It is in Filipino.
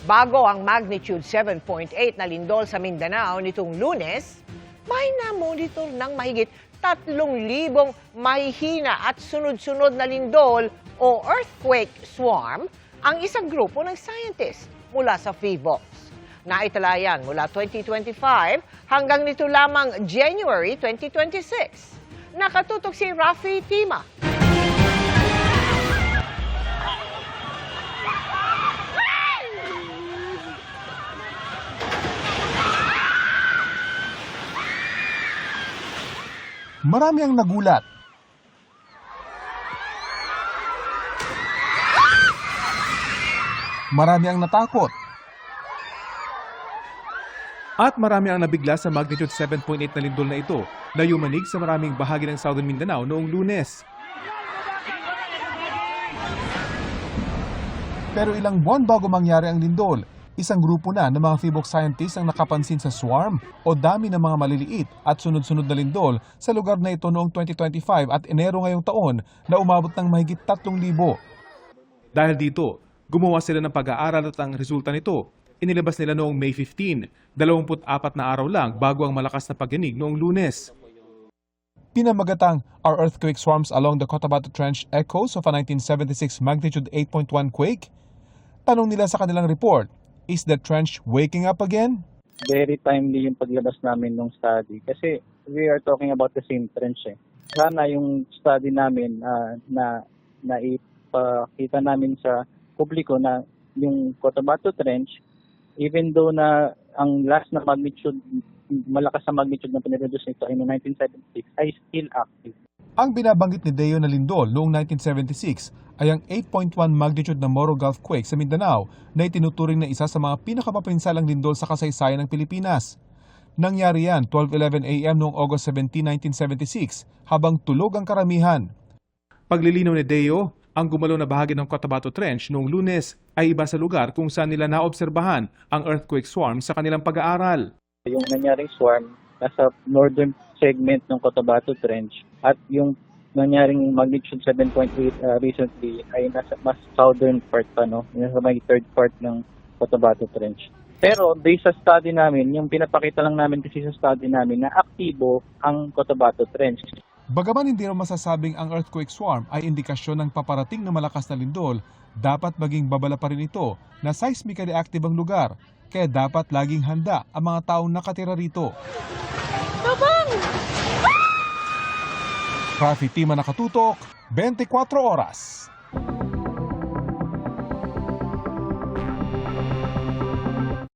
Bago ang magnitude 7.8 na lindol sa Mindanao nitong Lunes, may na-monitor ng mahigit 3,000 mahihina at sunod-sunod na lindol o earthquake swarm ang isang grupo ng scientists mula sa PHIVOLCS. Naitala yan mula 2025 hanggang nito lamang January 2026. Nakatutok si Rafi Tima. Marami ang nagulat. Marami ang natakot. At marami ang nabigla sa magnitude 7.8 na lindol na ito na yumanig sa maraming bahagi ng Southern Mindanao noong Lunes. Pero ilang buwan bago mangyari ang lindol, isang grupo na ng mga PHIVOLCS scientists ang nakapansin sa swarm o dami ng mga maliliit at sunod-sunod na lindol sa lugar na ito noong 2025 at Enero ngayong taon na umabot ng mahigit 3,000. Dahil dito, gumawa sila ng pag-aaral at ang resulta nito, inilabas nila noong May 15, 24 na araw lang bago ang malakas na pagyanig noong Lunes. Pinamagatang "Are earthquake swarms along the Cotabato Trench echoes of a 1976 magnitude 8.1 quake?" Tanong nila sa kanilang report, is the trench waking up again? Very timely yung paglabas namin ng study kasi we are talking about the same trench eh. Sana yung study namin na ipakita namin sa publiko na yung Cotabato Trench, even though na ang last na magnitude, malakas na magnitude na pinireduce nito ay noong 1976, ay still active. Ang binabanggit ni Deo na lindol noong 1976 ay ang 8.1 magnitude na Moro Gulf quake sa Mindanao na itinuturing na isa sa mga pinakamapinsalang lindol sa kasaysayan ng Pilipinas. Nangyari yan 12:11 a.m. noong August 17, 1976 habang tulog ang karamihan. Paglilinaw ni Deo, ang gumalaw na bahagi ng Cotabato Trench noong Lunes ay iba sa lugar kung saan nila naobserbahan ang earthquake swarm sa kanilang pag-aaral. Yung nangyaring swarm nasa northern segment ng Cotabato Trench at yung nangyaring magnitude 7.8 recently ay nasa mas southern part pa, no? Nasa may third part ng Cotabato Trench. Pero based sa study namin, yung pinapakita lang namin kasi sa study namin na aktibo ang Cotabato Trench. Bagaman hindi raw masasabing ang earthquake swarm ay indikasyon ng paparating na malakas na lindol, dapat maging babala pa rin ito na seismically active ang lugar, kaya dapat laging handa ang mga taong nakatira rito. Rafi Tima, nakatutok, 24 oras.